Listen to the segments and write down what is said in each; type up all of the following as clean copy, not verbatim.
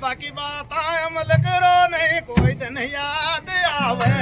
बाकी बात अमल करो नहीं कोई दिन याद आवे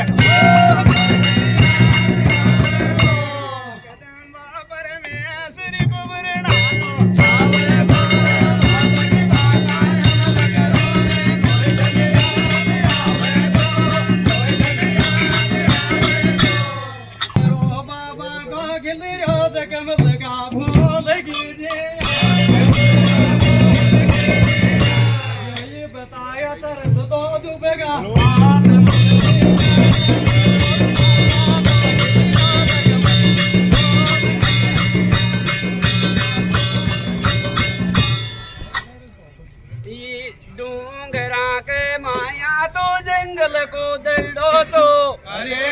डूंगरा के माया तो जंगल को दल्डो तो अरे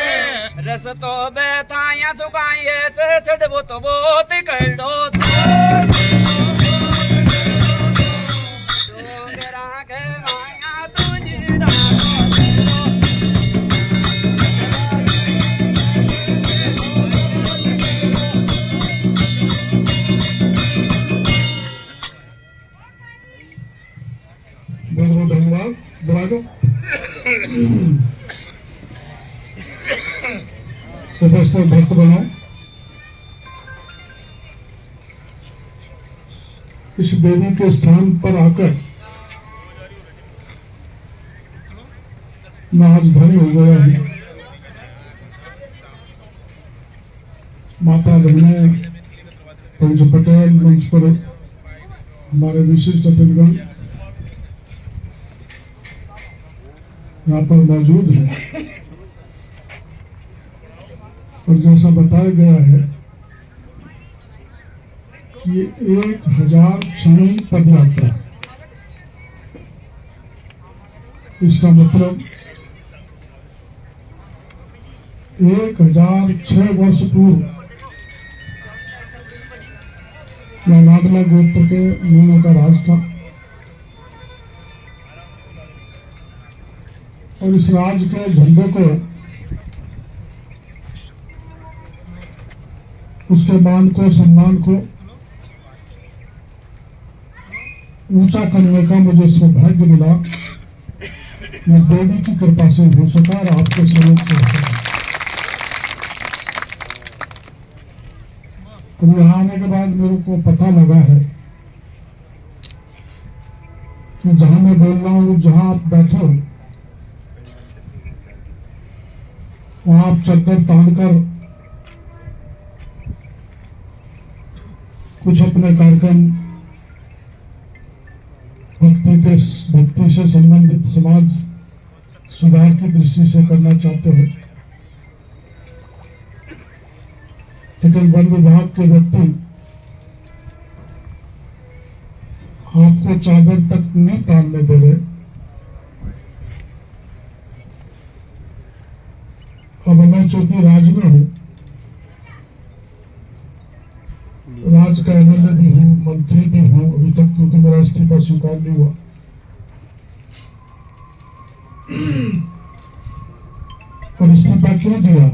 रस तो बैठाया सुखाइए चढ़बो तो बहुत कर दो डूंगरा के माया तो बहुत बहुत धन्यवाद बुला दो उपस्थित भक्त बनो इस देवी के स्थान पर आकर मैं आज धन्य हो गया हूँ। माता रमने पंच पटेल मंच पर हमारे विशिष्ट अतिथिगण यहाँ पर मौजूद है और जैसा बताया गया है कि 1000 क्षणी पद यात्रा, इसका मतलब 1006 वर्ष पूर्व नागला गोत्र के मीनों का राज था और इस राज के झंडे को उसके मान को सम्मान को ऊंचा करने का मुझे सौभाग्य मिला। ये देवी की कृपा से हो सका और आपके सहयोग से हो सका। और यहाँ आने के बाद मेरे को पता लगा है कि जहां मैं बोल रहा हूँ जहां आप बैठे हो वहां आप चद्दर तानकर कुछ अपने कार्यक्रम भक्ति से संबंधित समाज सुधार की दृष्टि से करना चाहते हो, लेकिन वन विभाग के व्यक्ति आपको चादर तक नहीं तानने दे रहे। अब मैं चूंकि राज में हूं, राज का एमएलए भी हूं, मंत्री भी हूं अभी तक, क्योंकि मेरा इस्तीफा स्वीकार नहीं हुआ। और इस्तीफा क्यों दिया?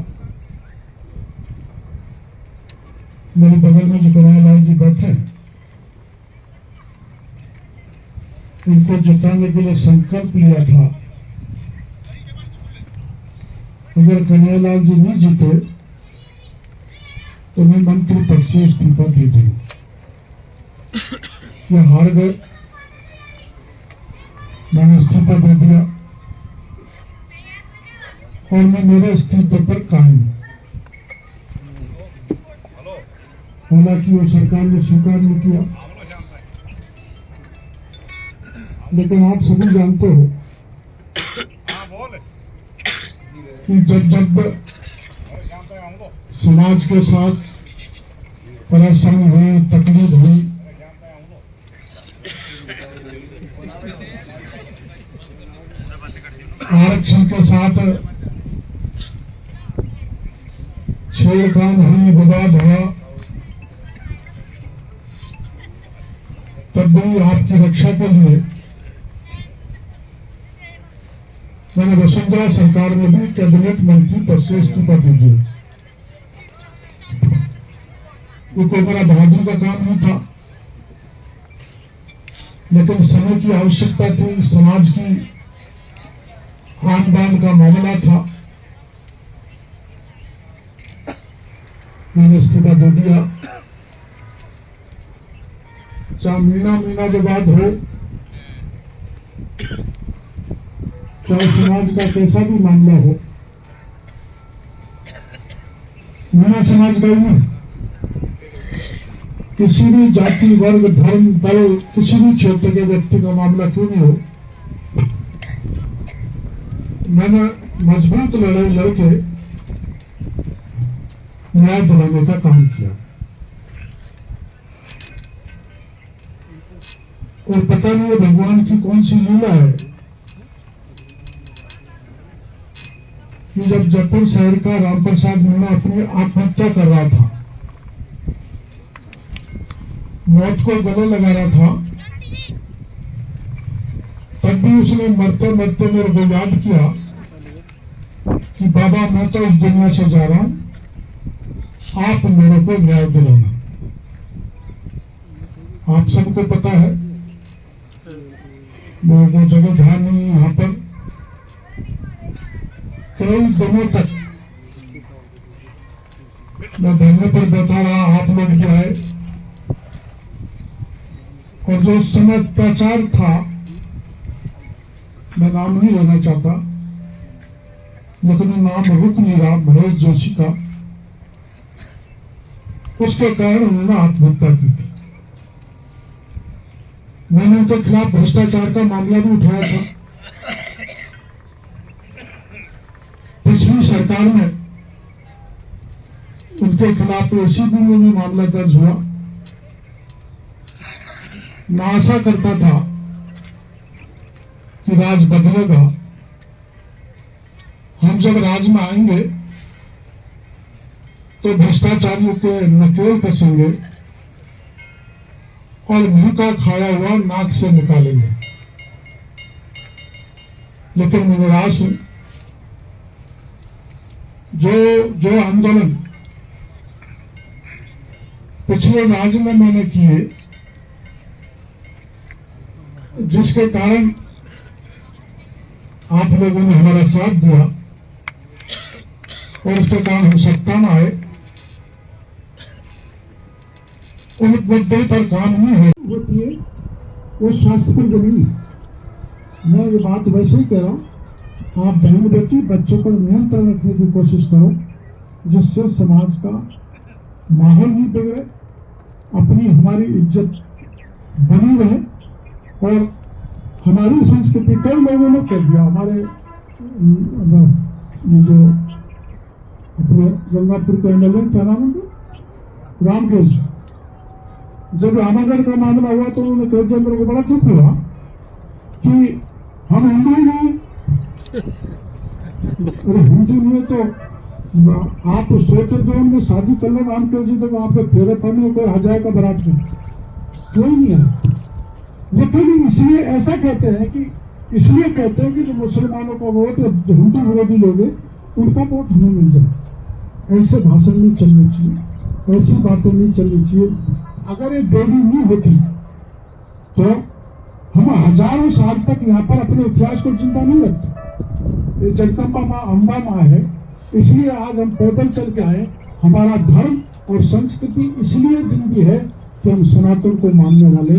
मेरे बगल में जो कन्हैयालाल जी बैठे हैं, उनको जिताने के लिए संकल्प लिया था। अगर कन्हैयालाल जी नहीं जीते तो मैं मंत्री पद से इस्तीफा दे दूं। ये हार गए, मैंने इस्तीफा दे दिया और मैं मेरे इस्तीफे पर कायम हूं। हालांकि वो सरकार ने स्वीकार नहीं किया, लेकिन आप सभी जानते हो कि जब समाज के साथ परेशानी हुई, तकलीफ हुई, आरक्षण के साथ छेड़खानी हुई, विवाद हुआ, तब भी आपकी रक्षा के लिए मैंने वसुंधरा सरकार में भी कैबिनेट मंत्री पद से इस्तीफा दे दिया। ये कोई बड़ा बहादुर का काम नहीं था। लेकिन समय की आवश्यकता थी, समाज की खानदान का मामला था, मैंने इस्तीफा दे दिया। चाहे महीना विवाद हो, चाहे समाज का कैसा भी मामला हो, मीना समाज का ही नहीं, किसी भी जाति, वर्ग, धर्म, दल, किसी भी क्षेत्र के व्यक्ति का मामला क्यों नहीं हो, मैंने मजबूत लड़ाई लड़के न्याय दिलाने का काम किया। और पता नहीं भगवान की कौन सी लीला है कि जब जयपुर शहर का रामप्रसाद मीणा अपनी आत्महत्या कर रहा था, मौत को गले लगा रहा था, तब भी उसने मरते मरते मेरे को याद किया कि बाबा मैं तो इस दुनिया से जा रहा हूं, आप मेरे को न्याय दिलाना। आप सबको पता है, मेरे को जगह ध्यान नहीं यहाँ पर, कई दिनों तक मैं धरने पर बैठा रहा, आप लोग भी आए, और जो उस समय अत्याचार था, मैं नाम नहीं लेना चाहता, लेकिन नाम रुक नहीं रहा, महेश जोशी का, उसके कारण उन्होंने आत्महत्या की थी। मैंने उनके खिलाफ भ्रष्टाचार का मामला भी उठाया था। पिछली सरकार में उनके खिलाफ एसीबी में भी मामला दर्ज हुआ। मैं आशा करता था कि राज बदलेगा, हम जब राज में आएंगे तो भ्रष्टाचारियों के नकेल कसेंगे और मुंह का खाया हुआ नाक से निकालेंगे। लेकिन मैं निराश हूं। जो आंदोलन पिछले राज में मैंने किए, जिसके कारण आप लोगों ने हमारा साथ दिया और उसके कारण हम सत्ता में आए, उन मुद्दे पर काम नहीं है होती है, वो स्वास्थ्य पर जरूरी। मैं ये बात वैसे ही कह रहा हूं, आप बहन बेटी बच्चों पर नियंत्रण रखने की कोशिश करो, जिससे समाज का माहौल नहीं बिगड़े, अपनी हमारी इज्जत बनी रहे। और हमारी संस्कृति, कई लोगों ने कह दिया, हमारे ये जो अपने गंगापुर के एमएलए क्या नाम है, रामकेश, जब रामागढ़ का मामला हुआ तो उन्होंने कह दिया, मेरे को बड़ा दुख हुआ कि हम हिंदू ही नहीं, और हिंदू नहीं तो आप सोचे तो उनमें शादी कर लो रामकेश जी, तो वहां पे फेरे पड़ने कोई आ जाएगा बारात में, कोई नहीं है। लेकिन इसलिए ऐसा कहते हैं कि इसलिए कहते हैं कि जो मुसलमानों का वोट, जो हिंदू विरोधी लोग हैं, उनका वोट हमें मिल जाए। ऐसे भाषण नहीं चलने चाहिए, ऐसी बातें नहीं चलनी चाहिए। अगर ये देवी नहीं होती तो हम हजारों साल तक यहाँ पर अपने इतिहास को जिंदा नहीं रखते। ये जगदम्बा माँ, अम्बा माँ है, इसलिए आज हम पैदल चल के आए। हमारा धर्म और संस्कृति इसलिए जिंदी है कि हम सनातन को मानने वाले,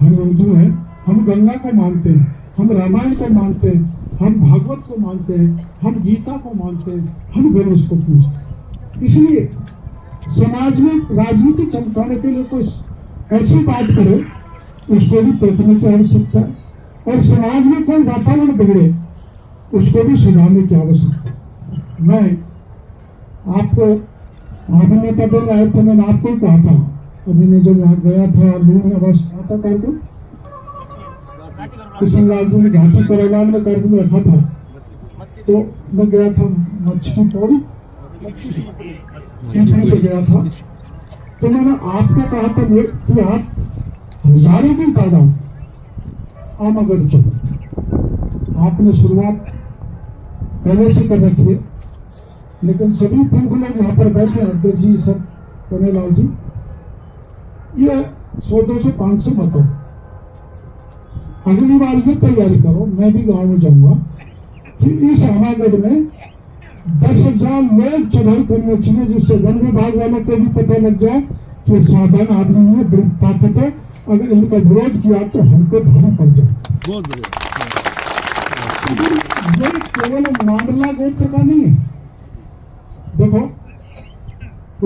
हम हिंदू हैं, हम गंगा को मानते हैं, हम रामायण को मानते हैं, हम भागवत को मानते हैं, हम गीता को मानते हैं, हम गणेश को पूजते हैं। इसलिए समाज में राजनीति चमकाने के लिए कोई ऐसी बात करे, उसको भी देखने की आवश्यकता है, और समाज में कोई वातावरण बिगड़े, उसको भी सुधारने की आवश्यकता है। मैं आपको अभिनेता बोल आए थे, मैंने आपको ही कहा था, अभी मैं जब यहाँ गया था, लून आवाज आता था, किशनलाल जी ने घाटी करेवाल में कार्यक्रम रखा था, तो मैं गया था मच्छी की पौड़ी पे गया था, तो मैंने आपको कहा था कि आप हजारों की तादाद आमगढ़ चलो। आपने शुरुआत पहले से कर रखी है, लेकिन सभी प्रमुख लोग यहाँ पर बैठे हैं, अध्यक्ष जी, सब कन्हैयालाल जी, ये 100, 200, 500 मतों अगली बार ये तैयारी करो, मैं भी गांव में जाऊंगा कि इस आमागढ़ में 10,000 लोग चढ़ाई करने चाहिए, जिससे वन विभाग वालों को भी पता लग जाए कि साधारण आदमी में बड़ी ताकत है, अगर इनका विरोध किया तो हमको भारी पड़ जाए। बहुत बढ़िया। ये केवल मांडला गोत्र का नहीं है। देखो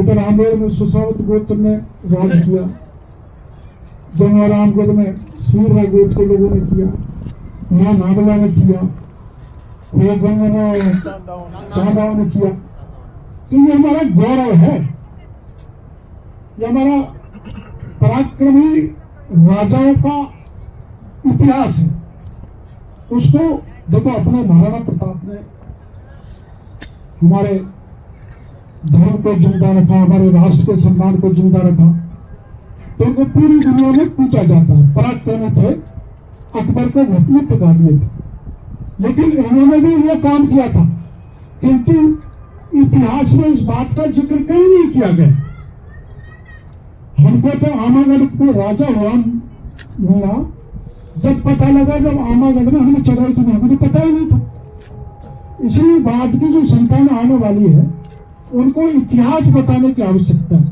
उधर आमेर में सुसावत गोत्र ने राज किया, जंगारामगढ़ में सूर्य गोत्र के लोगों ने किया, यहाँ नागला ने किया, गंगा में चांदाओं ने किया। तो ये हमारा गौरव है, ये हमारा पराक्रमी राजाओं का इतिहास है। उसको देखो, अपने महाराणा प्रताप ने हमारे धर्म को जिंदा रखा, हमारे राष्ट्र के सम्मान को जिंदा रखा, तो उनको पूरी दुनिया में पूछा जाता है। पराक्रमी थे, अकबर को विस्मित कर दिए थे, लेकिन इन्होंने भी यह काम किया था, किंतु इतिहास में इस बात का जिक्र कहीं नहीं किया गया। हमको तो आमागढ़ को राजा हुआ मिला जब पता लगा, जब आमागढ़ में हमने चढ़ाई की, हमें पता ही नहीं था। इसलिए बाद की जो संतान आने वाली है उनको इतिहास बताने की आवश्यकता है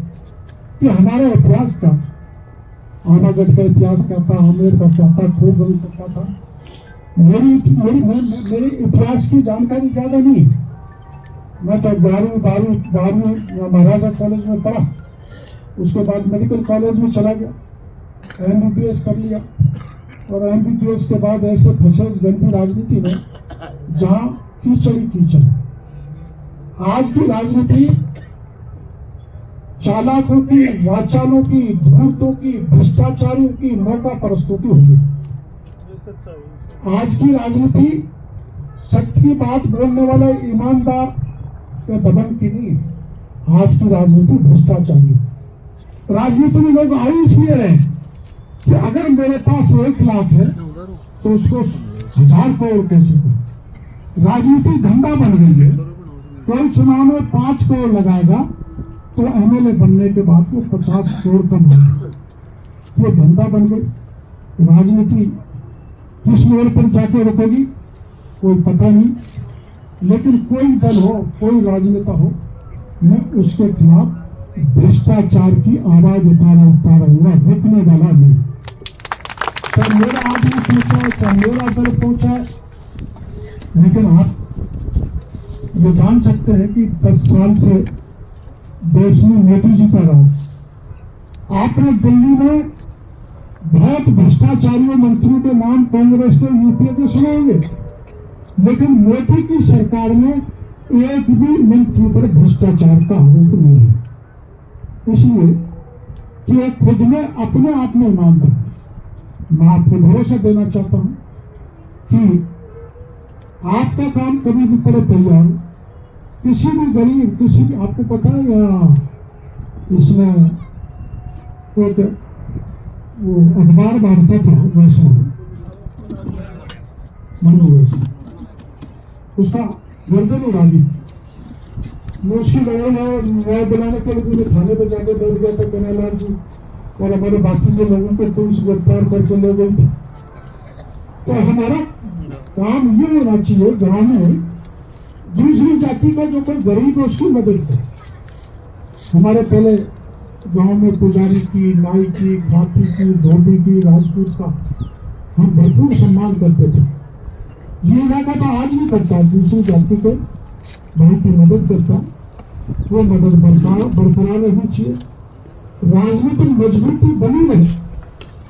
कि हमारा इतिहास क्या, आमागढ़ का इतिहास क्या था, आमेर का क्या था, खोगंज का क्या था। मेरी इतिहास की जानकारी ज्यादा नहीं है। मैं तो 12वीं महाराजा कॉलेज में पढ़ा, उसके बाद मेडिकल कॉलेज में चला गया, MBBS कर लिया, और MBBS के बाद ऐसे फंसे गंदी राजनीति में जहां कीचड़ ही कीचड़। आज की राजनीति चालाकों की, वाचालों की, धूर्तों की, भ्रष्टाचारियों की मौका परस्तों की होगी। आज की राजनीति सत्य की बात बोलने वाला ईमानदार या दबंग की नहीं। आज की राजनीति भ्रष्टाचारी। राजनीति में लोग आए इसलिए रहे कि अगर मेरे पास 1 लाख है तो उसको 1000 करोड़ कैसे करूं। राजनीति धंधा बन गई है। कोई चुनाव में 5 करोड़ लगाएगा तो MLA बनने के बाद वो 50 करोड़ कमाएगा। वो धंधा बन गई। राजनीति किस लेवल पर जाके रुकेगी कोई पता नहीं, लेकिन कोई दल हो, कोई राजनेता हो, मैं उसके खिलाफ भ्रष्टाचार की आवाज उतारा हुआ, रुकने वाला नहीं। चाहे मेरा आदमी पहुंचा है, चाहे मेरा दल पहुंचा है, लेकिन आप ये जान सकते हैं कि 10 साल से देश में मोदी जी का राज। आपने दिल्ली में बहुत भ्रष्टाचारियों मंत्रियों के नाम कांग्रेस के, UPA के सुने होंगे, लेकिन मोदी की सरकार में एक भी मंत्री पर भ्रष्टाचार का आरोप नहीं है। इसलिए कि वो खुद में अपने आप में ईमानदार। मैं आपको भरोसा देना चाहता हूं कि आपका काम कभी भी करे तैयार हो। किसी भी गरीब, किसी भी, आपको पता है या इसमें एक वो अखबार बांटता था वैसा उसका गर्दन उड़ा दी। मुश्किल न्याय दिलाने के लिए मुझे थाने पे जाकर बैठ गया था कन्हैयालाल जी, और हमारे बाकी के लोगों को पुलिस गिरफ्तार करके ले गई थी। तो हमारा काम ये होना चाहिए गांव में दूसरी जाति का जो कोई गरीब है उसकी मदद करे। हमारे पहले गांव में पुजारी की, नाई की, घाटी की, धोबी की, राजपूत का हम भरपूर सम्मान करते थे। ये इलाका तो आज भी करता है, दूसरी जाति के भाई की मदद करता, वो मदद बरकरार रहनी चाहिए। राजनीतिक मजबूती बनी रहे,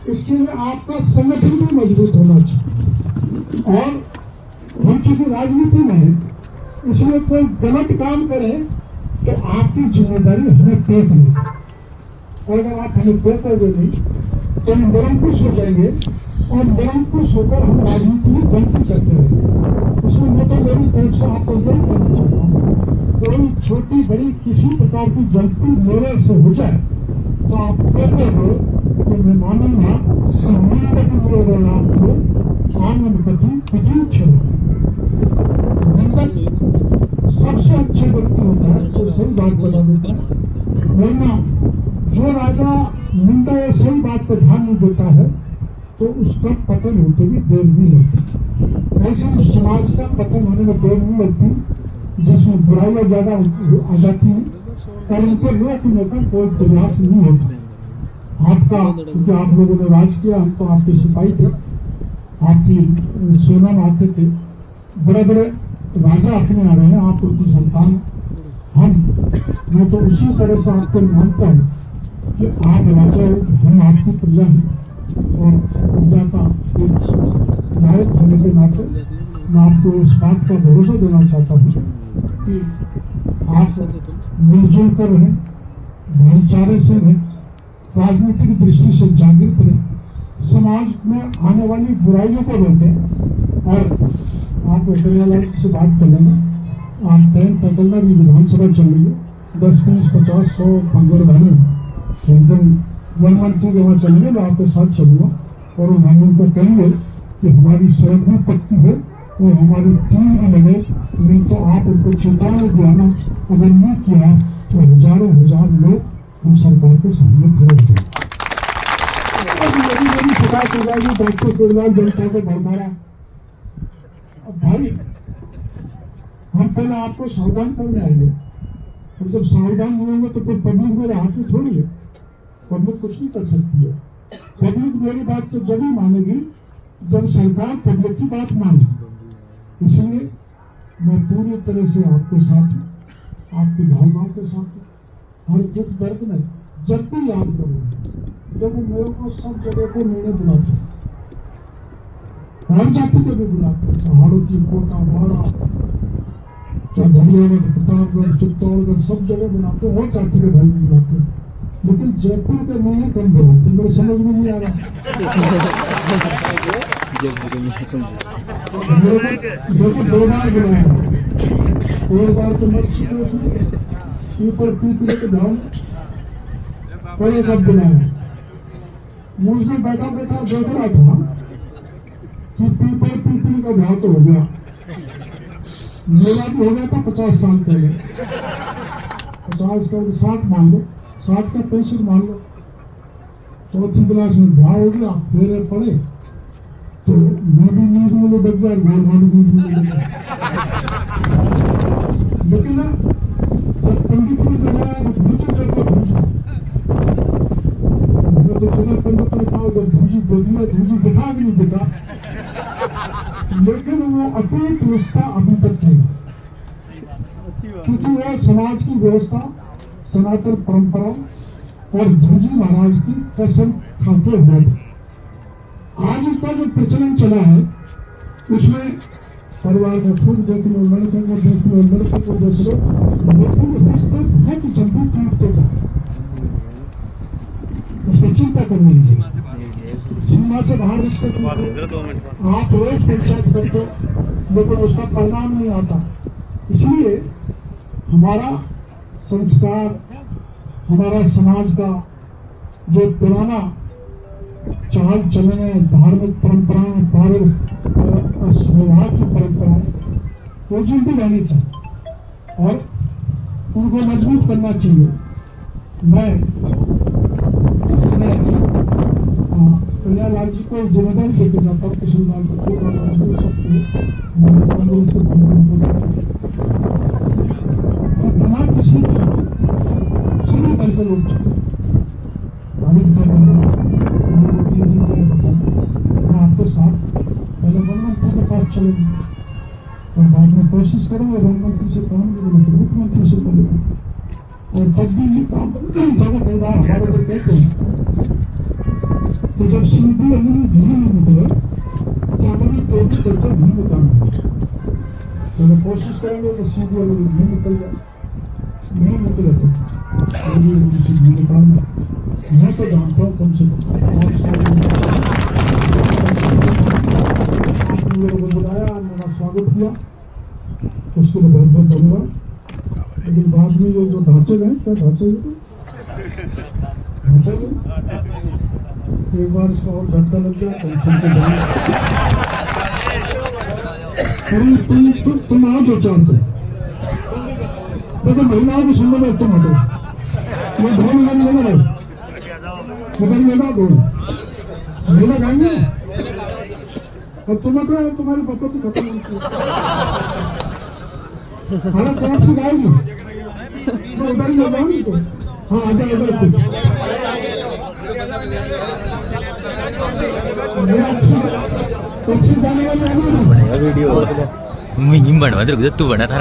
इसके लिए आपका संगठन भी मजबूत होना चाहिए। और हम चूंकि राजनीति में है, इसलिए कोई गलत काम करे तो आपकी जिम्मेदारी हमें तय करनी। और अगर आप हमें तय कर देंगे तो हम निरंकुश हो जाएंगे, और निरंकुश होकर हम राजनीति में गलती करते रहेंगे। इसलिए मैं तो मेरी तरफ से आपको यही कहना चाहता हूँ, कोई छोटी बड़ी किसी प्रकार की गलती मेरे से हो जाए तो आप कहते हो कि मैं मानूंगा कि मेरे आपको आनंद कभी कभी छोड़ो। सबसे अच्छे व्यक्ति होता है तो सही बात बता देता है, वरना जो राजा निंदा या सही बात पर ध्यान नहीं देता है तो उसका पतन होते भी देर नहीं लगती। ऐसे उस समाज का पतन होने में देर नहीं लगती जिसमें बुराइयां ज्यादा आ जाती हैं और उनको रोकने का कोई प्रयास नहीं होता। आपका क्योंकि आप लोगों ने राज किया, हम तो आपके सिपाही थे, आपकी सेना में आते थे, बड़े बड़े राजा अपने आ रहे हैं, आप उनकी संतान। मैं तो उसी तरह से आपको मानता हूँ कि आप राजा हो, हम आपकी प्रजा हैं और प्रजा का एक नायक होने के नाते मैं आपको इस बात का भरोसा देना चाहता हूँ कि आप मिलजुल कर रहें, भाईचारे से रहें, राजनीतिक दृष्टि से जागृत रहें, समाज में आने वाली बुराइयों को रोकें। और आप वेटरियालाल से बात कर लेंगे, आप ट्रेन पकड़ना भी विधानसभा चल रही है, 10, 20, 50, 100 पंगड़ बने एकदम 112 के वहाँ चलेंगे, मैं आपके साथ चलूँगा और हम उनको कहेंगे कि हमारी सड़क भी पक्की है और हमारी टीम भी लगे। नहीं तो आप उनको चेतावनी दिलाना, अगर नहीं किया तो हजारों हजार लोग हम सरकार के सामने खड़े हो जाएंगे। मेरी शिकायत हो जाएगी डॉक्टर केजरीवाल जनता को भड़काया। भाई हम पहले आपको सावधान करने आएंगे और जब सावधान नहीं होंगे तो फिर पब्लिक मेरे हाथ में थोड़ी है, पब्लिक कुछ नहीं कर सकती है। पब्लिक मेरी बात तो जब ही मानेगी जब सरकार पब्लिक की बात मानेगी। इसलिए मैं पूरी तरह से आपके साथ हूँ, आपकी भावनाओं के साथ हूँ। हर दुख दर्द में जब भी याद करूँ, जब वो मेरे को सब जगह को मैंने बुलाते, हर जाति को भी बुलाते, पहाड़ों की कोटा बाड़ा, धनियागढ़, प्रतापगढ़, चित्तौड़गढ़, सब जगह बुलाते, और जाति के भाई भी बुलाते, लेकिन जयपुर के नहीं कम बुलाते। मेरे समझ में नहीं आ रहा। देखो 2 बार बुलाया, 1 बार तो मत सीखो उसमें पीपल पीपले के धाम, कोई कब बुलाया। मुझे बैठा बैठा देख रहा था कि पीपल पीपली का भाव तो हो गया, मेरा भी हो गया था 50 साल पहले। 50 का 60 मान लो, 60 का 65 मान लो, 4थी क्लास में भाव हो गया, फेरे पड़े तो मैं भी नींद में लग गया, गोल वाली नींद में लग गया। लेकिन ना जब पंडित ने लगाया तो भूजी जगह भूजी, तो जगह पंडित ने कहा जब भूजी बोलिए भूजी दिखा भी नहीं दिखा, लेकिन वो अटूट रिश्ता अभी तक है, क्योंकि वो समाज की व्यवस्था, सनातन परंपरा और भूजी महाराज की कसम खाते हुए। आज इसका जो प्रचलन चला है उसमें परिवार को खुद देख लो, लड़के को देख लो, लड़के को देख लो, लेकिन रिश्ते बहुत जल्दी टूटते हैं। इसकी चिंता करनी चाहिए, सीमा से बाहर रिश्ते आप रोज पंचायत करते लेकिन उसका परिणाम नहीं आता। इसलिए हमारा संस्कार, हमारा समाज का जो पुराना चाल चलन, धार्मिक परंपराएं, व्यवहार की परंपराएं, वो जिंदी रहनी चाहिए और उनको मजबूत करना चाहिए। मैं कल्याण जी को जिम्मेदारी देते जाता हूँ, किशोरलाल बिना किसी सभी दल के लोग आपके साथ पहले वन मंत्री के पास चलेंगे और बाद में कोशिश करेंगे वन मंत्री से काम भी मुख्यमंत्री से करेंगे। और तब भी ये काम हमारे लोग कहते हैं तो जब सीधी अंगली धीरे नहीं निकले तो हमारी तेजी करके नहीं निकालना। तो कोशिश करेंगे तो सीधी अंगली नहीं निकल जाए, नहीं निकले तो निकालना। मैं तो जानता हूँ कम से कम को बुलाया, मेरा स्वागत किया, उसके लिए बहुत बहुत धन्यवाद। लेकिन बाद में ये जो ढांचे गए, क्या ढांचे गए, एक बार इसका और झटका लग गया तुम आओ जो चाहते तो महिलाओं की सुनने में तुम हटो, ये ढोल लगा ढोल महिला गाएंगे। और टमाटर है तुम्हारी बकवास खत्म होती है। हमारा कौन सी गाय में तो उधर ही लगाओ नहीं तो हाँ आजा इधर अच्छी जाने वाले वीडियो मैं बनवा दे तू बना था